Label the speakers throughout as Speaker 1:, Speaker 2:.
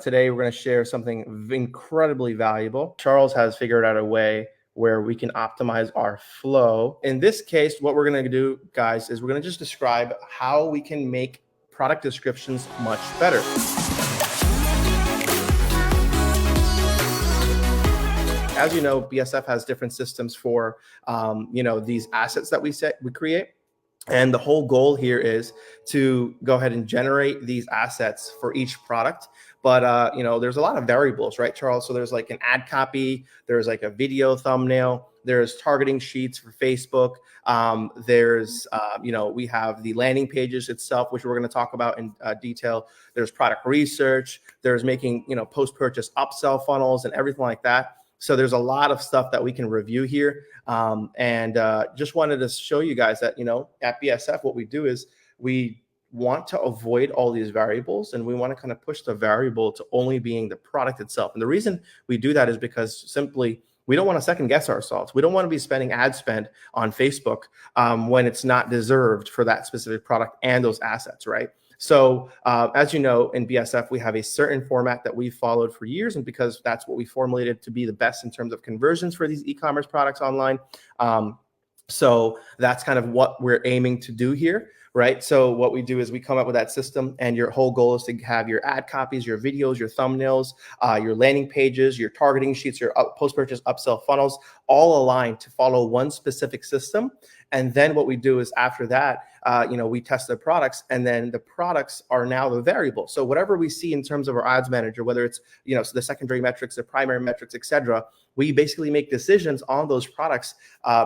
Speaker 1: Today, we're going to share something incredibly valuable. Charles has figured out a way where we can optimize our flow. In this case, what we're going to do, guys, is we're going to just describe how we can make product descriptions much better. As you know, BSF has different systems for, these assets that we create. And the whole goal here is to go ahead and generate these assets for each product. But, there's a lot of variables, right, Charles? So there's like an ad copy, there's like a video thumbnail, there's targeting sheets for Facebook. We have the landing pages itself, which we're going to talk about in detail. There's product research, there's making, post-purchase upsell funnels and everything like that. So there's a lot of stuff that we can review here. Just wanted to show you guys that, at BSF, what we do is we want to avoid all these variables, and we want to kind of push the variable to only being the product itself. And the reason we do that is because simply we don't want to second guess ourselves. We don't want to be spending ad spend on Facebook when it's not deserved for that specific product and those assets, right? So as you know, in BSF, we have a certain format that we've followed for years, and because that's what we formulated to be the best in terms of conversions for these e-commerce products online. So that's kind of what we're aiming to do here, right? So what we do is we come up with that system, and your whole goal is to have your ad copies, your videos, your thumbnails, your landing pages, your targeting sheets, your post-purchase upsell funnels, all aligned to follow one specific system. And then what we do is after that, we test the products, and then the products are now the variable. So whatever we see in terms of our ads manager, whether it's, so the secondary metrics, the primary metrics, et cetera, we basically make decisions on those products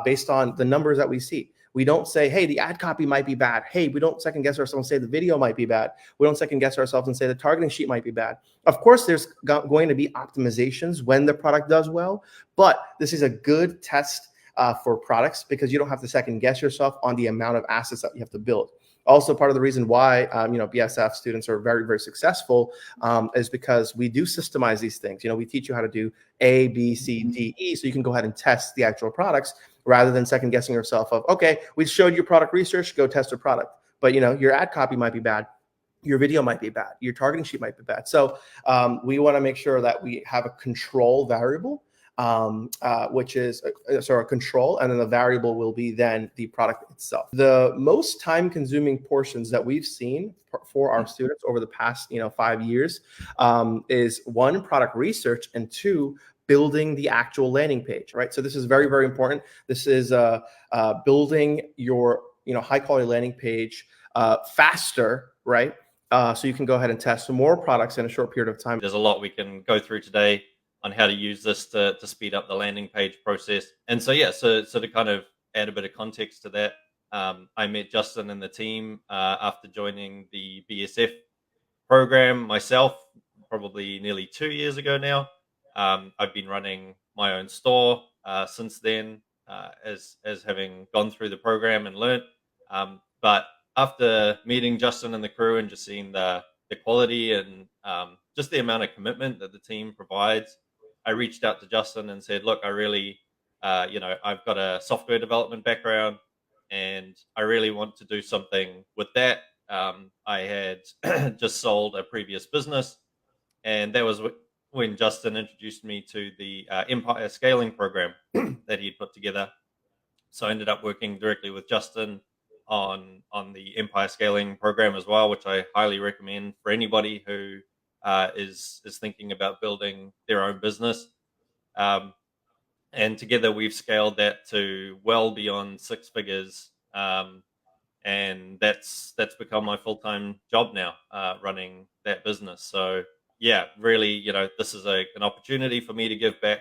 Speaker 1: based on the numbers that we see. We don't say, hey, the ad copy might be bad. Hey, we don't second guess ourselves and say the video might be bad. We don't second guess ourselves and say the targeting sheet might be bad. Of course, there's going to be optimizations when the product does well, but this is a good test for products because you don't have to second guess yourself on the amount of assets that you have to build. Also, part of the reason why BSF students are very, very successful is because we do systemize these things. We teach you how to do A, B, C, D, E, so you can go ahead and test the actual products rather than second guessing yourself of, okay, we showed you product research, go test a product. But your ad copy might be bad. Your video might be bad. Your targeting sheet might be bad. So we want to make sure that we have a control variable, which is a control, and then the variable will be then the product itself. The most time-consuming portions that we've seen for our students over the past 5 years is one, product research, and two, building the actual landing page, right? So this is very, very important. This is building your high-quality landing page faster, right? So you can go ahead and test some more products in a short period of time.
Speaker 2: There's a lot we can go through today on how to use this to speed up the landing page process. And so to kind of add a bit of context to that, I met Justin and the team after joining the BSF program myself, probably nearly 2 years ago now. I've been running my own store since then, as having gone through the program and learned. But after meeting Justin and the crew and just seeing the quality and just the amount of commitment that the team provides, I reached out to Justin and said, look, I really, I've got a software development background and I really want to do something with that. I had just sold a previous business, and that was when Justin introduced me to the Empire Scaling program that he put together. So I ended up working directly with Justin on the Empire Scaling program as well, which I highly recommend for anybody who is thinking about building their own business. And together we've scaled that to well beyond 6 figures. And that's become my full-time job now, running that business. So yeah, really, this is an opportunity for me to give back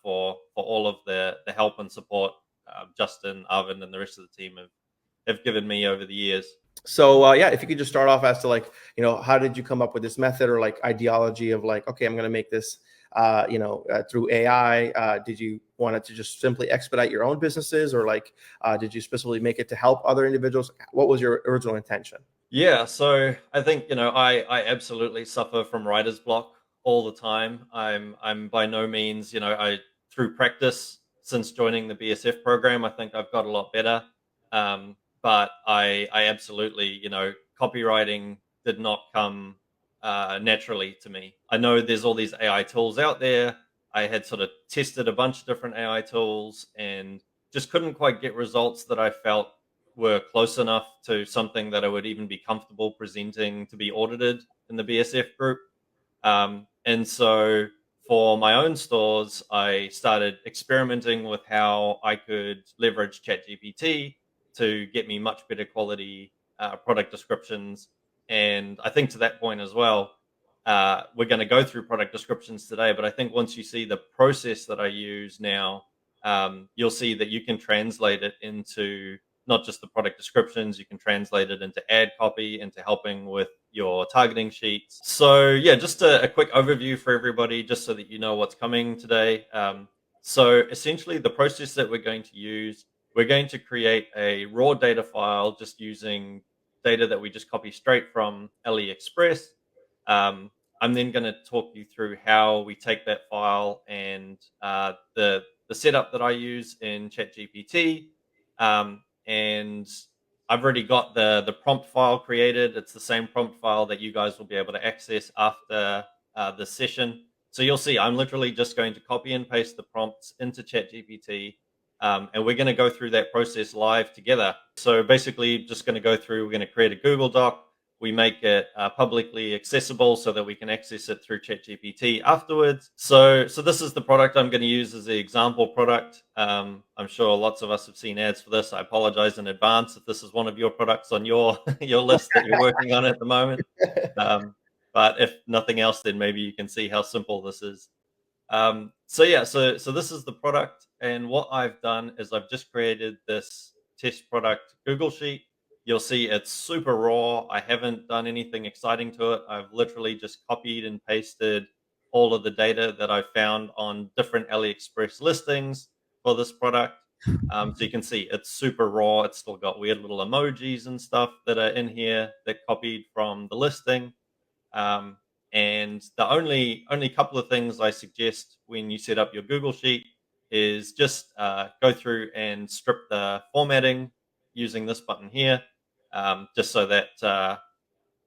Speaker 2: for all of the help and support Justin, Arvind, and the rest of the team have given me over the years.
Speaker 1: So if you could just start off as to how did you come up with this method or ideology of okay, I'm going to make this through AI? Did you want it to just simply expedite your own businesses, or did you specifically make it to help other individuals? What was your original intention?
Speaker 2: Yeah, so I think I absolutely suffer from writer's block all the time. I'm by no means through practice since joining the BSF program, I think I've got a lot better. But I absolutely copywriting did not come naturally to me. I know there's all these AI tools out there. I had sort of tested a bunch of different AI tools and just couldn't quite get results that I felt were close enough to something that I would even be comfortable presenting to be audited in the BSF group. And so for my own stores, I started experimenting with how I could leverage ChatGPT to get me much better quality product descriptions. And I think to that point as well, we're going to go through product descriptions today. But I think once you see the process that I use now, you'll see that you can translate it into not just the product descriptions, you can translate it into ad copy, into helping with your targeting sheets. So yeah, just a quick overview for everybody, just so that you know what's coming today. So essentially the process that we're going to use, we're going to create a raw data file just using data that we just copy straight from AliExpress. I'm then going to talk you through how we take that file and the setup that I use in ChatGPT. And I've already got the prompt file created. It's the same prompt file that you guys will be able to access after the session. So you'll see I'm literally just going to copy and paste the prompts into ChatGPT. And we're going to go through that process live together. So basically just going to go through, we're going to create a Google Doc. We make it publicly accessible so that we can access it through ChatGPT afterwards. So this is the product I'm going to use as the example product. I'm sure lots of us have seen ads for this. I apologize in advance if this is one of your products on your your list that you're working on at the moment. But if nothing else, then maybe you can see how simple this is. So this is the product, and what I've done is I've just created this test product Google Sheet. You'll see it's super raw. I haven't done anything exciting to it. I've literally just copied and pasted all of the data that I found on different AliExpress listings for this product. So you can see it's super raw. It's still got weird little emojis and stuff that are in here that copied from the listing. And the only couple of things I suggest when you set up your Google Sheet is just go through and strip the formatting using this button here, just so that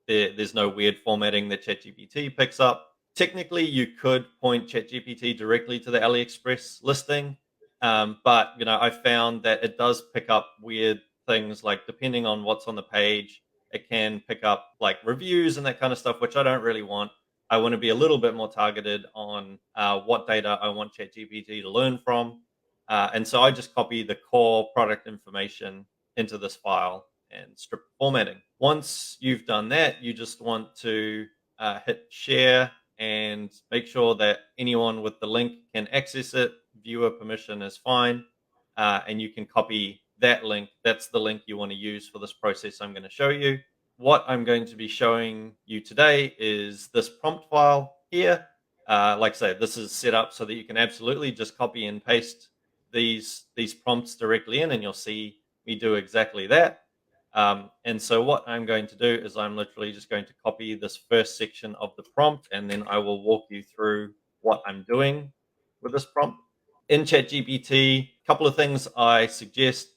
Speaker 2: there's no weird formatting that ChatGPT picks up. Technically, you could point ChatGPT directly to the AliExpress listing, but I found that it does pick up weird things, like depending on what's on the page, it can pick up like reviews and that kind of stuff, which I don't really want. I want to be a little bit more targeted on what data I want ChatGPT to learn from, and so I just copy the core product information into this file and strip the formatting. Once you've done that, you just want to hit share and make sure that anyone with the link can access it. Viewer permission is fine, and you can copy that link. That's the link you want to use for this process I'm going to show you. What I'm going to be showing you today is this prompt file here. Like I say, this is set up so that you can absolutely just copy and paste these prompts directly in, and you'll see me do exactly that. And so what I'm going to do is I'm literally just going to copy this first section of the prompt, and then I will walk you through what I'm doing with this prompt. In ChatGPT, a couple of things I suggest.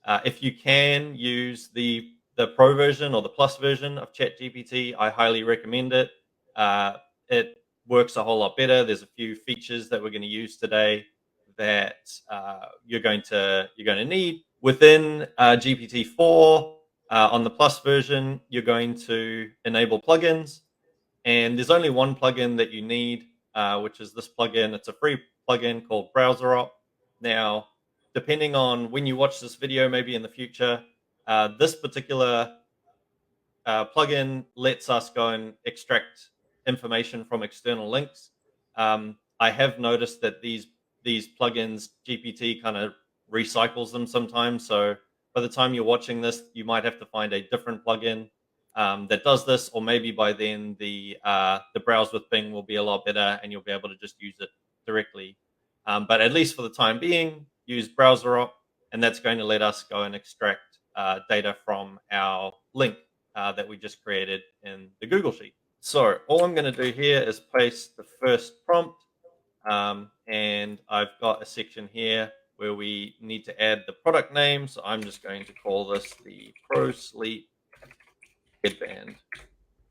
Speaker 2: If you can use the pro version or the plus version of ChatGPT, I highly recommend it. It works a whole lot better. There's a few features that we're going to use today that you're going to need. Within GPT-4, on the plus version, you're going to enable plugins, and there's only one plugin that you need, which is this plugin. It's a free plugin called BrowserOp. Now, depending on when you watch this video, maybe in the future, this particular plugin lets us go and extract information from external links. I have noticed that these plugins, GPT kind of recycles them sometimes. So by the time you're watching this, you might have to find a different plugin that does this, or maybe by then the browse with Bing will be a lot better, and you'll be able to just use it directly. But at least for the time being, use BrowserOp, and that's going to let us go and extract data from our link that we just created in the Google Sheet. So all I'm going to do here is paste the first prompt, and I've got a section here where we need to add the product name. So I'm just going to call this the Pro Sleep Headband,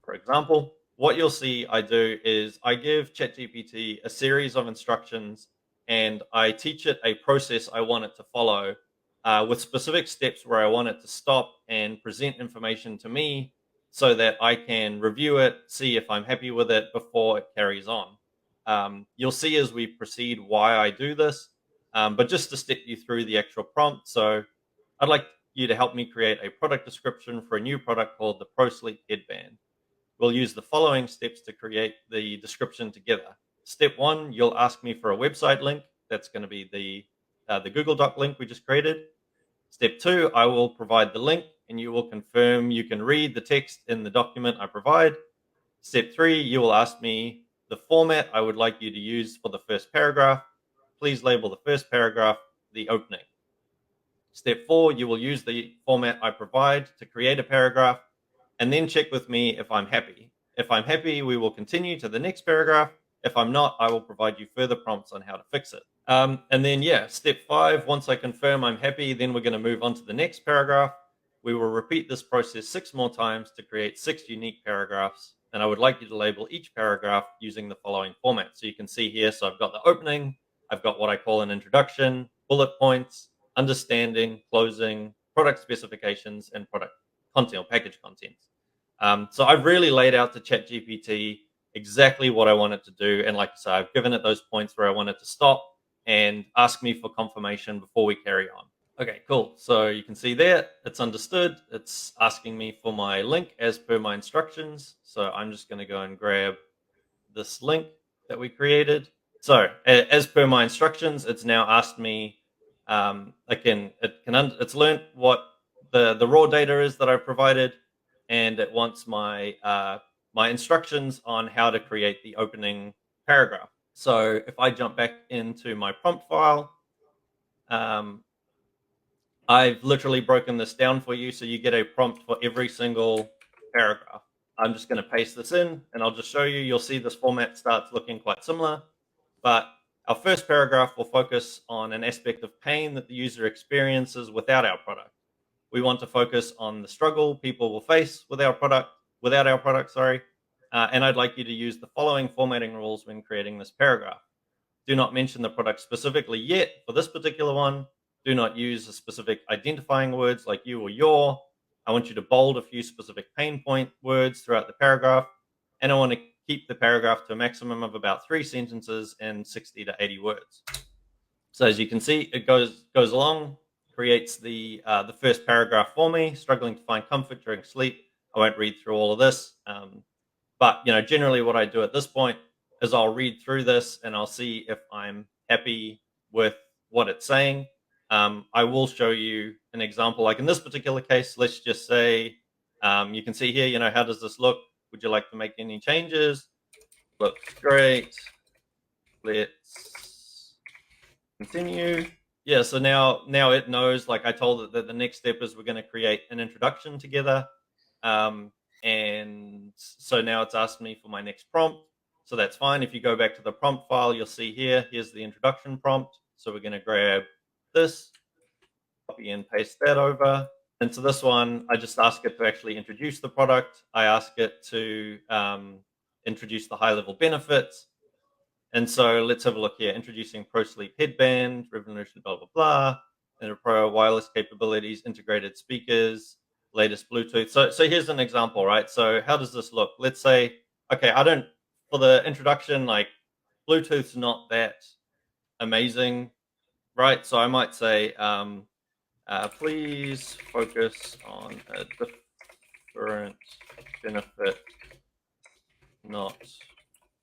Speaker 2: for example. what you'll see I do is I give ChatGPT a series of instructions and I teach it a process I want it to follow with specific steps where I want it to stop and present information to me so that I can review it, see if I'm happy with it before it carries on. You'll see as we proceed why I do this, but just to step you through the actual prompt. So I'd like you to help me create a product description for a new product called the Pro Sleep Headband. We'll use the following steps to create the description together. Step one, you'll ask me for a website link. That's going to be the Google Doc link we just created. Step two, I will provide the link and you will confirm you can read the text in the document I provide. Step three, you will ask me the format I would like you to use for the first paragraph. Please label the first paragraph the opening. Step four, you will use the format I provide to create a paragraph and then check with me if I'm happy. If I'm happy, we will continue to the next paragraph. If I'm not, I will provide you further prompts on how to fix it. And then, yeah, step five, once I confirm I'm happy, then we're going to move on to the next paragraph. We will repeat this process 6 more times to create 6 unique paragraphs. And I would like you to label each paragraph using the following format. So you can see here, so I've got the opening, I've got what I call an introduction, bullet points, understanding, closing, product specifications, and product content or package contents. So I've really laid out to ChatGPT exactly what I want it to do. And like I said, I've given it those points where I want it to stop and ask me for confirmation before we carry on. Okay, cool. So you can see there, it's understood. It's asking me for my link as per my instructions. So I'm just going to go and grab this link that we created. So as per my instructions, it's now asked me, it's learned what the raw data is that I provided, and it wants my my instructions on how to create the opening paragraph. So if I jump back into my prompt file, I've literally broken this down for you, so you get a prompt for every single paragraph. I'm just going to paste this in, and I'll just show you. You'll see this format starts looking quite similar, but our first paragraph will focus on an aspect of pain that the user experiences without our product. We want to focus on the struggle people will face without our product, sorry. And I'd like you to use the following formatting rules when creating this paragraph. Do not mention the product specifically yet for this particular one. Do not use a specific identifying words like you or your. I want you to bold a few specific pain point words throughout the paragraph. And I want to keep the paragraph to a maximum of about 3 sentences and 60 to 80 words. So as you can see, it goes along, creates the first paragraph for me. Struggling to find comfort during sleep. I won't read through all of this, but generally what I do at this point is I'll read through this and I'll see if I'm happy with what it's saying. I will show you an example. Like in this particular case, let's just say you can see here. How does this look? Would you like to make any changes? Looks great. Let's continue. Yeah, so now it knows, like I told it, that the next step is we're going to create an introduction together. And so now it's asked me for my next prompt. So that's fine. If you go back to the prompt file, you'll see here's the introduction prompt. So we're going to grab this, copy and paste that over. And so this one, I just ask it to actually introduce the product. I ask it to introduce the high-level benefits. And so let's have a look here. Introducing Pro Sleep Headband, Revolution, blah, blah, blah. And Pro wireless capabilities, integrated speakers, latest Bluetooth. So here's an example, right? So how does this look? Let's say, okay, for the introduction, like Bluetooth's not that amazing, right? So I might say, please focus on a different benefit, not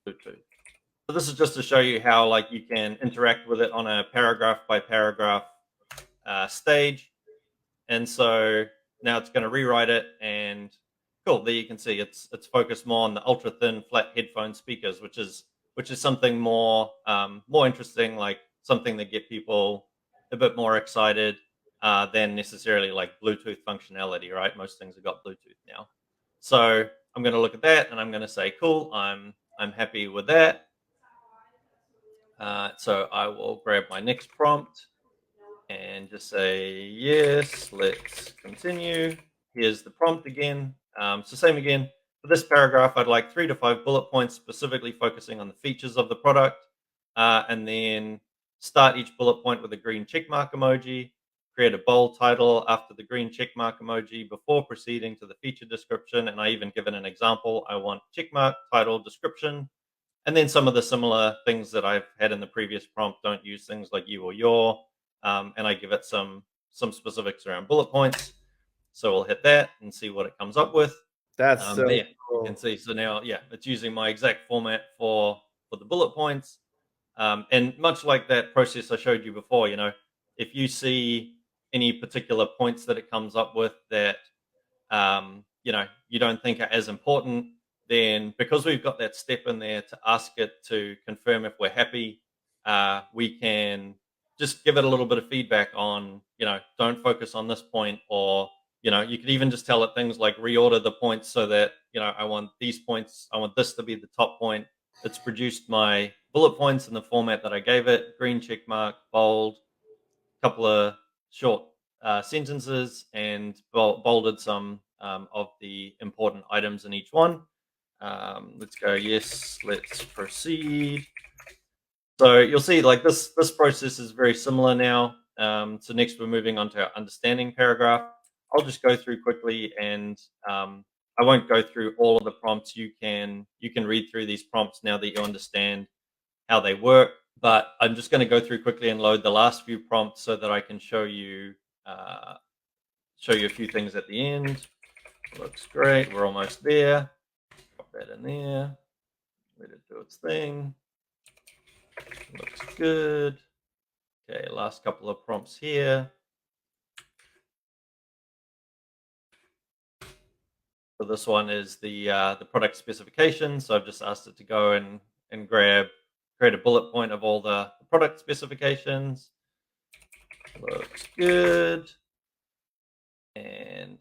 Speaker 2: Bluetooth. So this is just to show you how like you can interact with it on a paragraph by paragraph stage. And so now it's going to rewrite it, and cool. There you can see it's focused more on the ultra thin flat headphone speakers, which is something more interesting, like something that get people a bit more excited than necessarily like Bluetooth functionality, right? Most things have got Bluetooth now. So I'm going to look at that and I'm going to say, cool, I'm happy with that. So I will grab my next prompt and just say, yes, let's continue. Here's the prompt again. So same again. for this paragraph, I'd like 3 to 5 bullet points specifically focusing on the features of the product, and then start each bullet point with a green check mark emoji, create a bold title after the green check mark emoji before proceeding to the feature description. And I even given an example. I want check mark, title, description, and then some of the similar things that I've had in the previous prompt. Don't use things like you or your, and I give it some specifics around bullet points. So we'll hit that and see what it comes up with.
Speaker 1: That's so
Speaker 2: But yeah, you
Speaker 1: cool.
Speaker 2: can see. So now, yeah, it's using my exact format for the bullet points. And much like that process I showed you before, if you see any particular points that it comes up with that you don't think are as important, then because we've got that step in there to ask it to confirm if we're happy, we can just give it a little bit of feedback on, don't focus on this point, or you could even just tell it things like reorder the points so that I want these points, I want this to be the top point. It's produced my bullet points in the format that I gave it: green check mark, bold, couple of short sentences, and bolded some of the important items in each one. Let's go. Yes, let's proceed. So you'll see, like this process is very similar now. So next we're moving on to our understanding paragraph. I'll just go through quickly, and I won't go through all of the prompts. You can read through these prompts now that you understand how they work. But I'm just going to go through quickly and load the last few prompts so that I can show you a few things at the end. Looks great. We're almost there. Pop that in there. Let it do its thing. Looks good. Okay, last couple of prompts here. So this one is the product specification. So I've just asked it to go and create a bullet point of all the product specifications. Looks good. And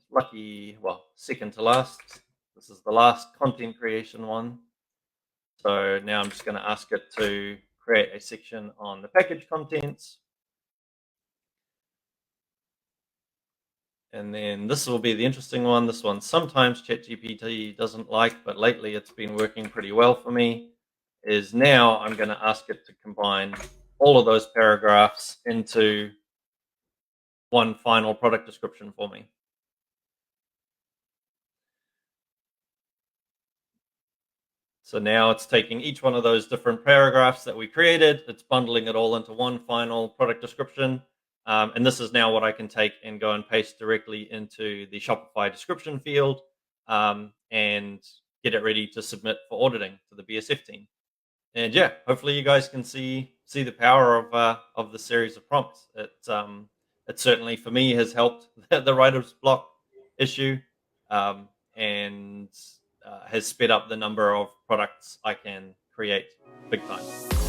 Speaker 2: second to last. This is the last content creation one. So now I'm just going to ask it to create a section on the package contents. And then this will be the interesting one. This one sometimes ChatGPT doesn't like, but lately it's been working pretty well for me. Is now I'm going to ask it to combine all of those paragraphs into one final product description for me. So now it's taking each one of those different paragraphs that we created, it's bundling it all into one final product description. And this is now what I can take and go and paste directly into the Shopify description field, and get it ready to submit for auditing to the BSF team. And yeah, hopefully you guys can see the power of the series of prompts. It certainly for me has helped the writer's block issue, and has sped up the number of products I can create big time.